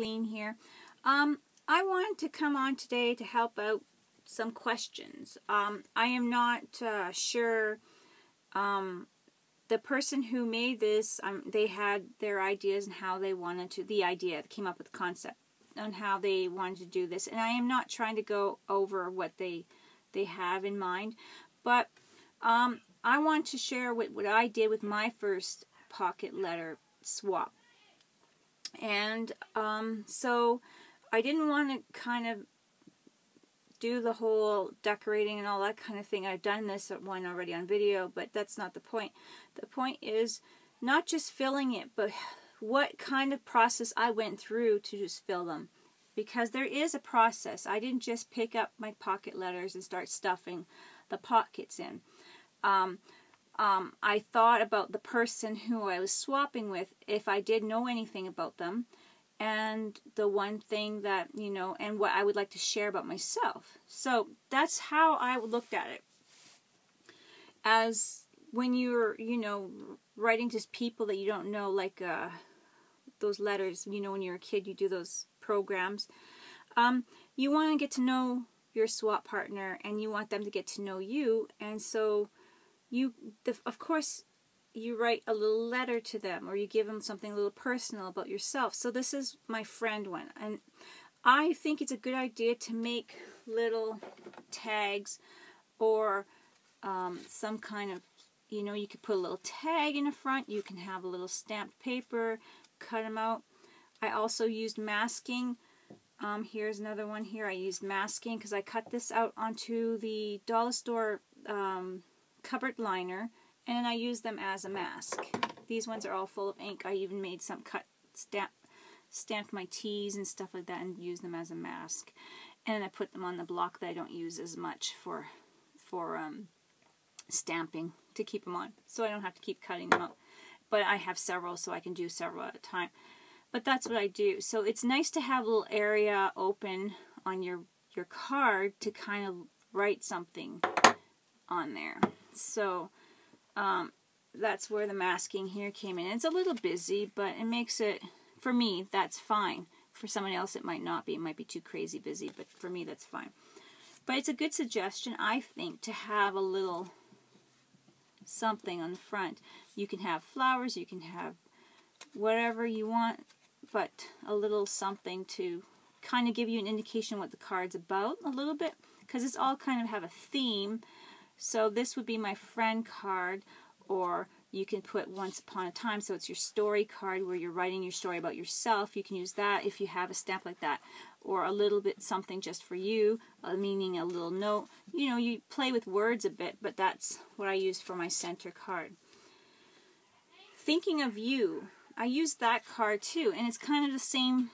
Lane here. I wanted to come on today to help out some questions. I am not sure. The person who made this, they had their ideas and how they wanted to, came up with the concept on how they wanted to do this. And I am not trying to go over what they have in mind, but I want to share what I did with my first pocket letter swap. And so I didn't want to kind of do the whole decorating and all that kind of thing. I've done this one already on video, but that's not the point. The point is not just filling it, but what kind of process I went through to just fill them. Because there is a process. I didn't just pick up my pocket letters and start stuffing the pockets in. I thought about the person who I was swapping with, if I did know anything about them, and the one thing that, and what I would like to share about myself. So that's how I looked at it. As when you're, writing to people that you don't know, like those letters, when you're a kid, you do those programs. You want to get to know your swap partner, and you want them to get to know you, and so of course, you write a little letter to them, or you give them something a little personal about yourself. So this is my friend one, and I think it's a good idea to make little tags, or some kind of, you could put a little tag in the front. You can have a little stamped paper, cut them out. I also used masking. Here's another one here. I used masking because I cut this out onto the dollar store cupboard liner, and I used them as a mask. These ones are all full of ink. I even made some stamped my T's and stuff like that and used them as a mask. And I put them on the block that I don't use as much for stamping, to keep them on, so I don't have to keep cutting them out. But I have several, so I can do several at a time. But that's what I do. So it's nice to have a little area open on your card to kind of write something on there. So that's where the masking here came in. It's a little busy, but it makes it, for me, that's fine. For someone else, it might not be. It might be too crazy busy, but for me, that's fine. But it's a good suggestion, I think, to have a little something on the front. You can have flowers, you can have whatever you want, but a little something to kind of give you an indication what the card's about a little bit, because it's all kind of have a theme. So this would be my friend card, or you can put Once Upon a Time, so it's your story card where you're writing your story about yourself. You can use that if you have a stamp like that, or a little bit something just for you, meaning a little note. You play with words a bit, but that's what I used for my center card. Thinking of You, I used that card too, and it's kind of the same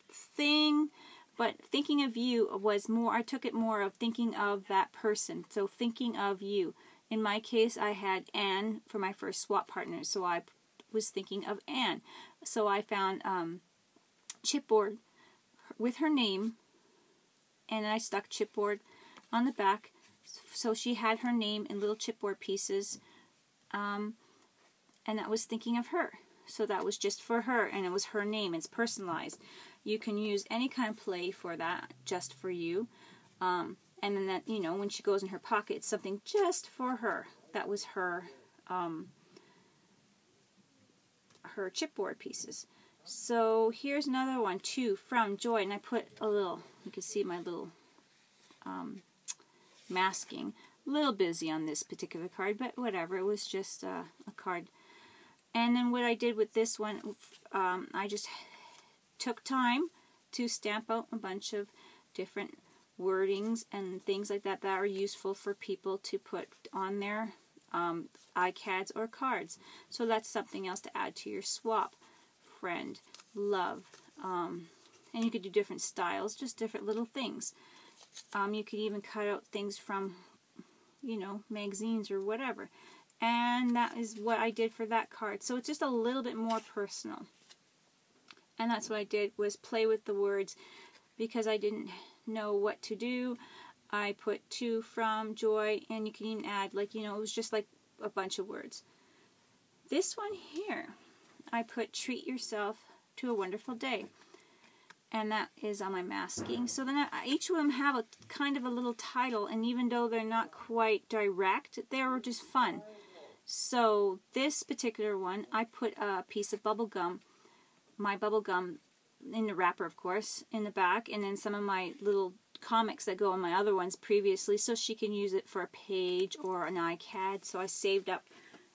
thing, but Thinking of You was more, I took it more of thinking of that person, so thinking of you. In my case, I had Anne for my first swap partner, so I was thinking of Anne. So I found chipboard with her name, and I stuck chipboard on the back, so she had her name in little chipboard pieces, and that was thinking of her. So that was just for her, and it was her name. It's personalized. You can use any kind of play for that, just for you. And then that, when she goes in her pocket, it's something just for her. That was her, her chipboard pieces. So here's another one too, From Joy, and I put a little, you can see my little masking. A little busy on this particular card, but whatever. It was just a card. And then what I did with this one, I just took time to stamp out a bunch of different wordings and things like that are useful for people to put on their iCads or cards. So that's something else to add to your swap. Friend, love, and you could do different styles, just different little things. You could even cut out things from, magazines or whatever. And that is what I did for that card. So it's just a little bit more personal. And that's what I did, was play with the words, because I didn't know what to do. I put To, From, Joy, and you can even add, it was just like a bunch of words. This one here, I put Treat Yourself to a Wonderful Day. and that is on my masking. So then each of them have a kind of a little title, and even though they're not quite direct, they're just fun. So this particular one, I put a piece of bubble gum, my bubble gum in the wrapper, of course, in the back, and then some of my little comics that go on my other ones previously, so she can use it for a page or an iCAD. So I saved up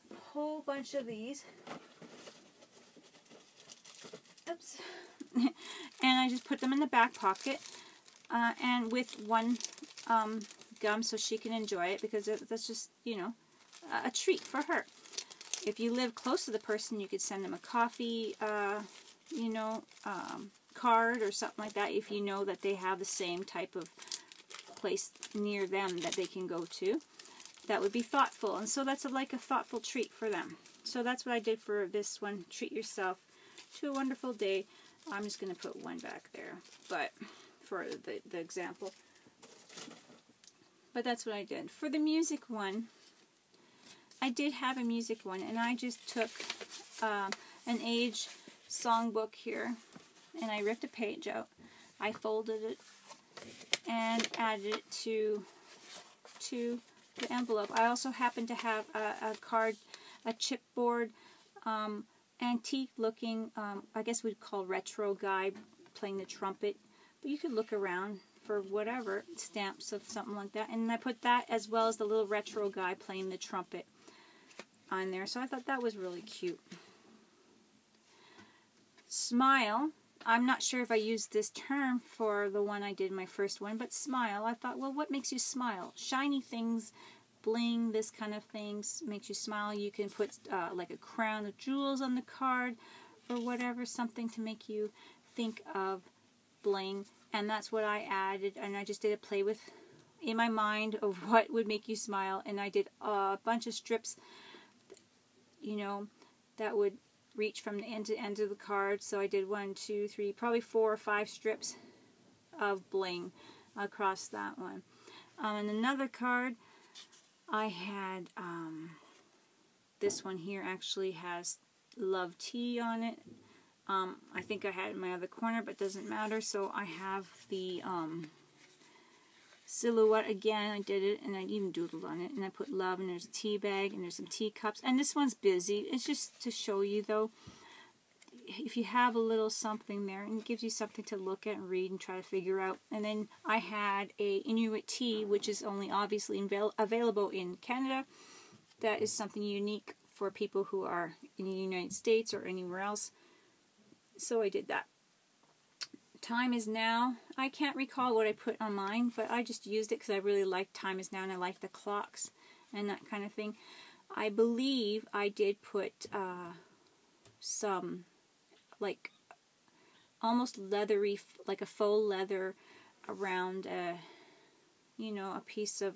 a whole bunch of these. Oops. And I just put them in the back pocket, and with one gum so she can enjoy it, because that's just, you know, a treat for her. If you live close to the person, you could send them a coffee, you know, card or something like that, if you know that they have the same type of place near them that they can go to. That would be thoughtful, and so that's like a thoughtful treat for them. So that's what I did for this one. Treat yourself to a wonderful day. I'm just going to put one back there, but for the example. But that's what I did. For the music one, I did have a music one, and I just took an age songbook here, and I ripped a page out. I folded it and added it to the envelope. I also happen to have a chipboard, antique-looking, I guess we'd call retro guy playing the trumpet. But you could look around for whatever, stamps of something like that. And I put that as well as the little retro guy playing the trumpet on there. So I thought that was really cute. Smile. I'm not sure if I used this term for the one I did, my first one, but smile. I thought, well, what makes you smile? Shiny things, bling, this kind of things makes you smile. You can put like a crown of jewels on the card or whatever, something to make you think of bling. And that's what I added, and I just did a play with in my mind of what would make you smile. And I did a bunch of strips, you know, that would reach from the end to end of the card. So I did 1, 2, 3, probably 4 or 5 strips of bling across that one. And another card, I had this one here actually has Love Tea on it. I think I had it in my other corner, but doesn't matter. So I have the silhouette again. I did it, and I even doodled on it, and I put love, and there's a tea bag, and there's some teacups, and this one's busy. It's just to show you, though, if you have a little something there, and it gives you something to look at and read and try to figure out. And then I had a Inuit tea, which is only obviously available in Canada. That is something unique for people who are in the United States or anywhere else. So I did that. Time is Now. I can't recall what I put on mine, but I just used it because I really liked Time is Now, and I like the clocks and that kind of thing. I believe I did put some, like, almost leathery, like a faux leather around, you know, a piece of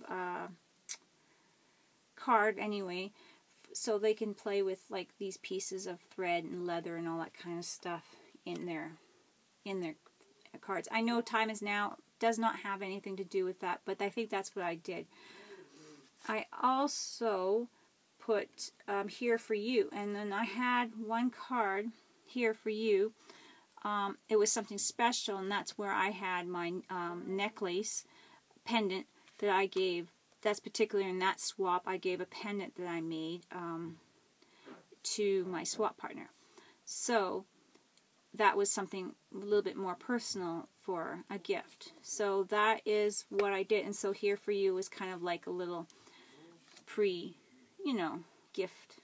card anyway, so they can play with, like, these pieces of thread and leather and all that kind of stuff in their cards. I know Time is Now does not have anything to do with that, but I think that's what I did. I also put Here for You, and then I had one card, Here for You. It was something special, and that's where I had my necklace pendant that I gave. That's particular in that swap. I gave a pendant that I made to my swap partner. So that was something a little bit more personal for a gift. So that is what I did. And so Here for You was kind of like a little you know, gift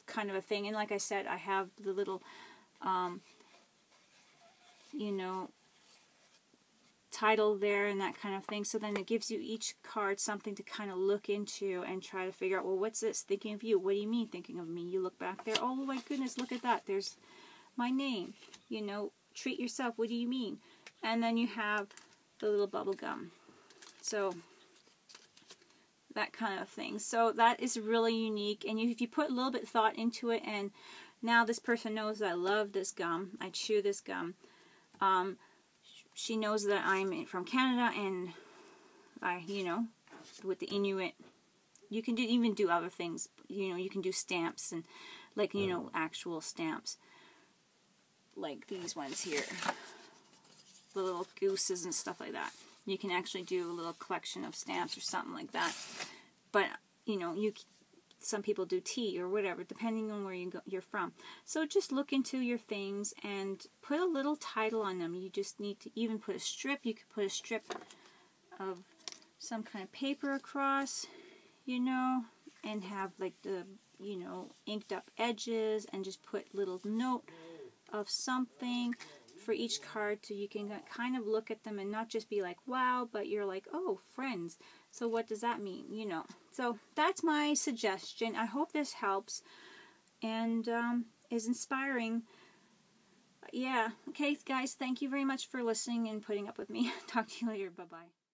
kind of a thing. And like I said, I have the little, you know, title there and that kind of thing. So then it gives you each card something to kind of look into and try to figure out, well, what's this? Thinking of you. What do you mean thinking of me? You look back there. Oh my goodness, look at that. There's my name. You know, treat yourself. What do you mean? And then you have the little bubble gum. So that kind of thing. So that is really unique. And if you put a little bit of thought into it, and now this person knows that I love this gum. I chew this gum. She knows that I'm from Canada, and I, you know, with the Inuit, you can even do other things. You know, you can do stamps and, like, you know, actual stamps. like these ones here, the little gooses and stuff like that. You can actually do a little collection of stamps or something like that. But, you know, some people do tea or whatever, depending on where you're from. So just look into your things and put a little title on them. You just need to even put a strip. You could put a strip of some kind of paper across, you know, and have like the, you know, inked up edges, and just put little note of something for each card, so you can kind of look at them and not just be like, wow, but you're like, oh, friends. So what does that mean, you know? So that's my suggestion. I hope this helps and is inspiring. Yeah. Okay, guys, thank you very much for listening and putting up with me. Talk to you later. Bye-bye.